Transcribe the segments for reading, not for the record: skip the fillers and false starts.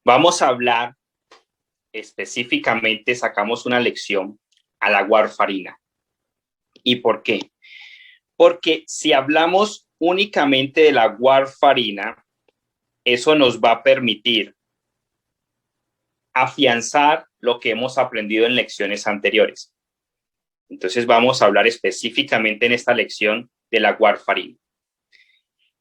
Vamos a hablar específicamente, sacamos una lección a la warfarina. ¿Y por qué? Porque si hablamos únicamente de la warfarina, eso nos va a permitir afianzar lo que hemos aprendido en lecciones anteriores. Entonces vamos a hablar específicamente en esta lección de la warfarina.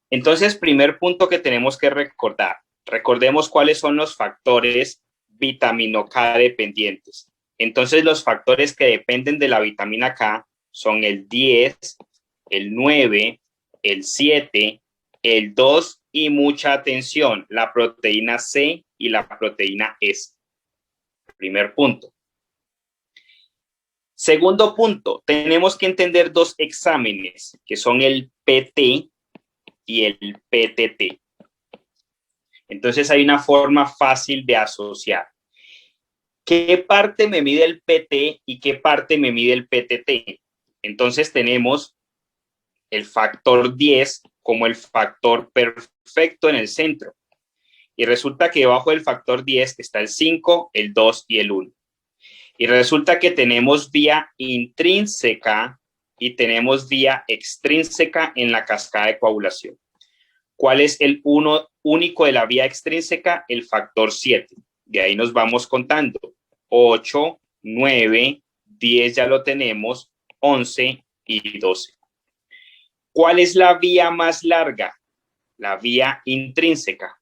Entonces, primer punto que tenemos que recordar. Recordemos cuáles son los factores vitamina K dependientes. Entonces, los factores que dependen de la vitamina K son el 10, el 9, el 7, el 2 y mucha atención, la proteína C y la proteína S. Primer punto. Segundo punto, tenemos que entender dos exámenes, que son el PT y el PTT. Entonces hay una forma fácil de asociar. ¿Qué parte me mide el PT y qué parte me mide el PTT? Entonces tenemos el factor 10 como el factor perfecto en el centro. Y resulta que debajo del factor 10 está el 5, el 2 y el 1. Y resulta que tenemos vía intrínseca y tenemos vía extrínseca en la cascada de coagulación. ¿Cuál es el único de la vía extrínseca? El factor 7. De ahí nos vamos contando. 8, 9, 10 ya lo tenemos, 11 y 12. ¿Cuál es la vía más larga? La vía intrínseca.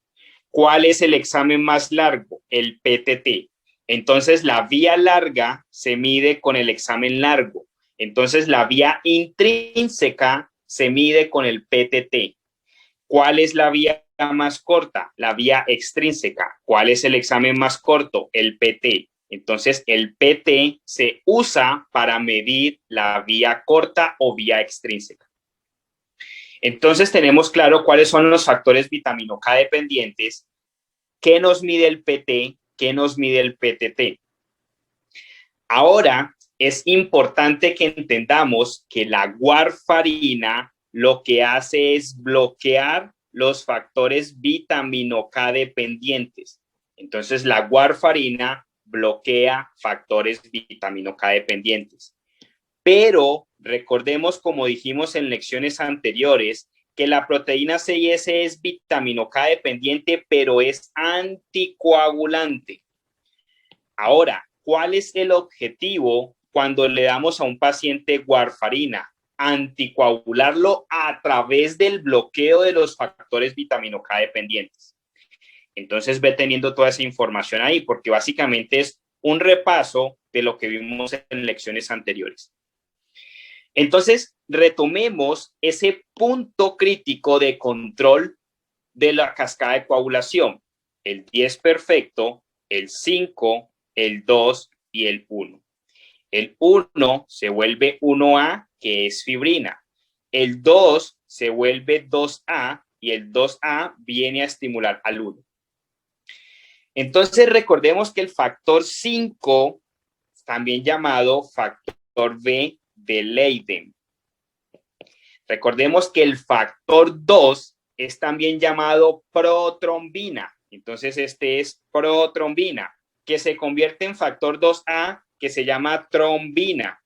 ¿Cuál es el examen más largo? El PTT. Entonces, la vía larga se mide con el examen largo. Entonces, la vía intrínseca se mide con el PTT. ¿Cuál es la vía más corta? La vía extrínseca. ¿Cuál es el examen más corto? El PT. Entonces, el PT se usa para medir la vía corta o vía extrínseca. Entonces, tenemos claro cuáles son los factores vitamina K dependientes, qué nos mide el PT, qué nos mide el PTT. Ahora, es importante que entendamos que la warfarina lo que hace es bloquear los factores vitamina K dependientes. Entonces, la warfarina bloquea factores vitamina K dependientes. Pero recordemos, como dijimos en lecciones anteriores, que la proteína C y S es vitamina K dependiente, pero es anticoagulante. Ahora, ¿cuál es el objetivo cuando le damos a un paciente warfarina? Anticoagularlo a través del bloqueo de los factores vitamina K dependientes. Entonces ve teniendo toda esa información ahí, porque básicamente es un repaso de lo que vimos en lecciones anteriores. Entonces, retomemos ese punto crítico de control de la cascada de coagulación. El 10 perfecto, el 5, el 2 y el 1. El 1 se vuelve 1A, que es fibrina. El 2 se vuelve 2A y el 2A viene a estimular al 1. Entonces, recordemos que el factor 5, también llamado factor B de Leiden. Recordemos que el factor 2 es también llamado protrombina. Entonces, este es protrombina, que se convierte en factor 2A, que se llama trombina.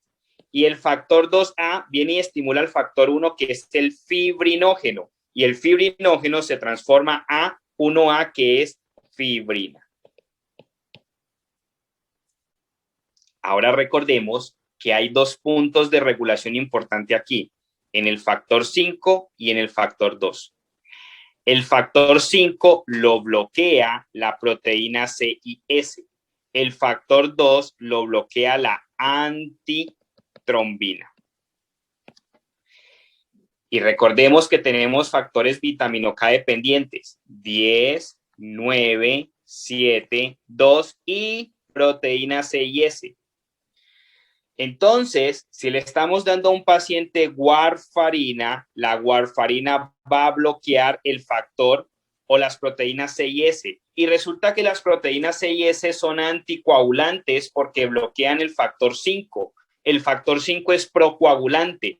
Y el factor 2A viene y estimula el factor 1, que es el fibrinógeno. Y el fibrinógeno se transforma a 1A, que es fibrina. Ahora recordemos que hay dos puntos de regulación importante aquí, en el factor 5 y en el factor 2. El factor 5 lo bloquea la proteína C y S. El factor 2 lo bloquea la antitrombina. Y recordemos que tenemos factores vitamina K dependientes, 10, 9, 7, 2 y proteína C y S. Entonces, si le estamos dando a un paciente warfarina, la warfarina va a bloquear el factor o las proteínas C y S. Y resulta que las proteínas C y S son anticoagulantes porque bloquean el factor 5. El factor 5 es procoagulante.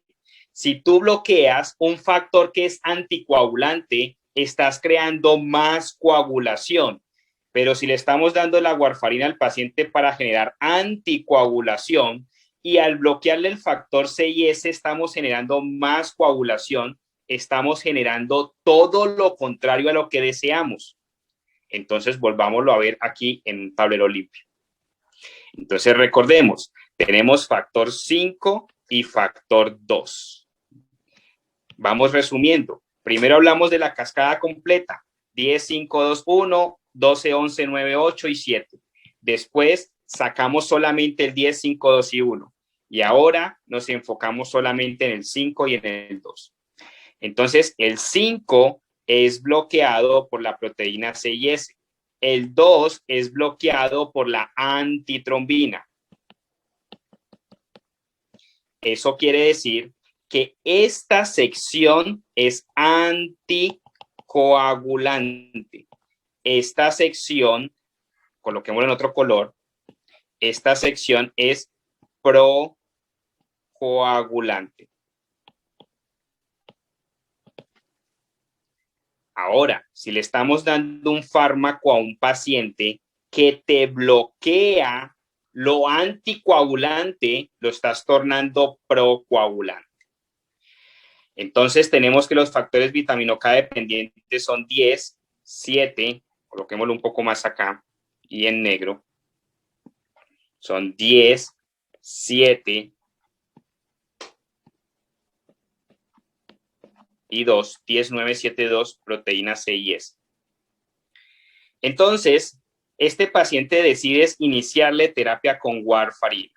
Si tú bloqueas un factor que es anticoagulante, estás creando más coagulación. Pero si le estamos dando la warfarina al paciente para generar anticoagulación y al bloquearle el factor 6S estamos generando más coagulación, estamos generando todo lo contrario a lo que deseamos. Entonces, volvámoslo a ver aquí en un tablero limpio. Entonces, recordemos, tenemos factor 5 y factor 2. Vamos resumiendo. Primero hablamos de la cascada completa, 10, 5, 2, 1, 12, 11, 9, 8 y 7. Después sacamos solamente el 10, 5, 2 y 1. Y ahora nos enfocamos solamente en el 5 y en el 2. Entonces, el 5 es bloqueado por la proteína 6S. El 2 es bloqueado por la antitrombina. Eso quiere decir que esta sección es anticoagulante. Esta sección, coloquémoslo en otro color, esta sección es procoagulante. Ahora, si le estamos dando un fármaco a un paciente que te bloquea lo anticoagulante, lo estás tornando procoagulante. Entonces, tenemos que los factores vitamina K dependientes son 10, 7, coloquémoslo un poco más acá y en negro. Son 10, 7 y 2, 10, 9, 7, 2, proteína C y S. Entonces, este paciente decide iniciarle terapia con warfarina.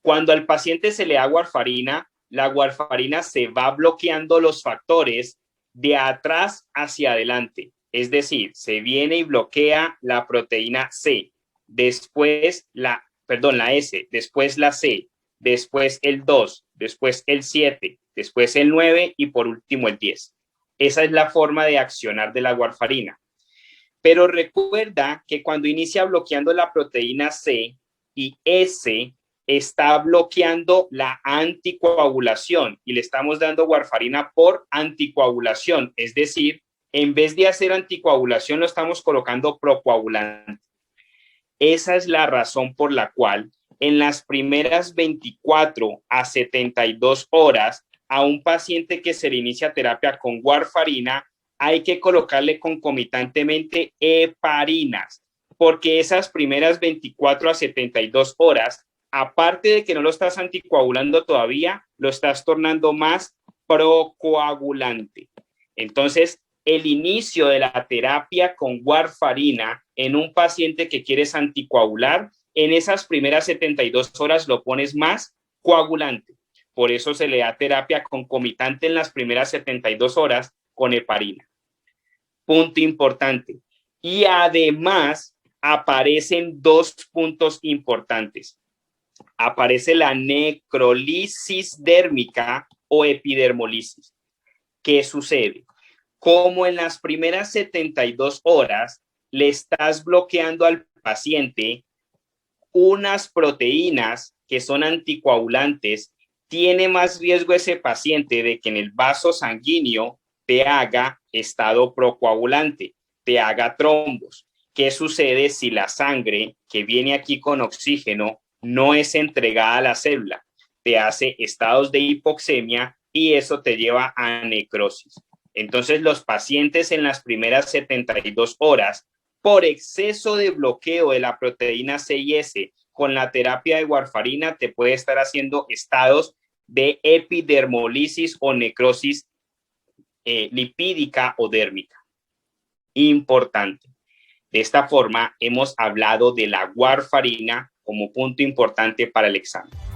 Cuando al paciente se le da warfarina, la warfarina se va bloqueando los factores de atrás hacia adelante. Es decir, se viene y bloquea la proteína C, después la S, después la C, después el 2, después el 7, después el 9 y por último el 10. Esa es la forma de accionar de la warfarina. Pero recuerda que cuando inicia bloqueando la proteína C y S, está bloqueando la anticoagulación y le estamos dando warfarina por anticoagulación. Es decir, en vez de hacer anticoagulación, lo estamos colocando procoagulante. Esa es la razón por la cual en las primeras 24 a 72 horas a un paciente que se le inicia terapia con warfarina, hay que colocarle concomitantemente heparinas, porque esas primeras 24 a 72 horas, aparte de que no lo estás anticoagulando todavía, lo estás tornando más procoagulante. Entonces, el inicio de la terapia con warfarina en un paciente que quieres anticoagular, en esas primeras 72 horas lo pones más coagulante. Por eso se le da terapia concomitante en las primeras 72 horas con heparina. Punto importante. Y además aparecen dos puntos importantes. Aparece la necrolisis dérmica o epidermolisis. ¿Qué sucede? Como en las primeras 72 horas le estás bloqueando al paciente unas proteínas que son anticoagulantes, tiene más riesgo ese paciente de que en el vaso sanguíneo te haga estado procoagulante, te haga trombos. ¿Qué sucede si la sangre que viene aquí con oxígeno no es entregada a la célula? Te hace estados de hipoxemia y eso te lleva a necrosis. Entonces, los pacientes en las primeras 72 horas, por exceso de bloqueo de la proteína C y S con la terapia de warfarina, te puede estar haciendo estados de epidermolisis o necrosis lipídica o dérmica. Importante. De esta forma, hemos hablado de la warfarina como punto importante para el examen.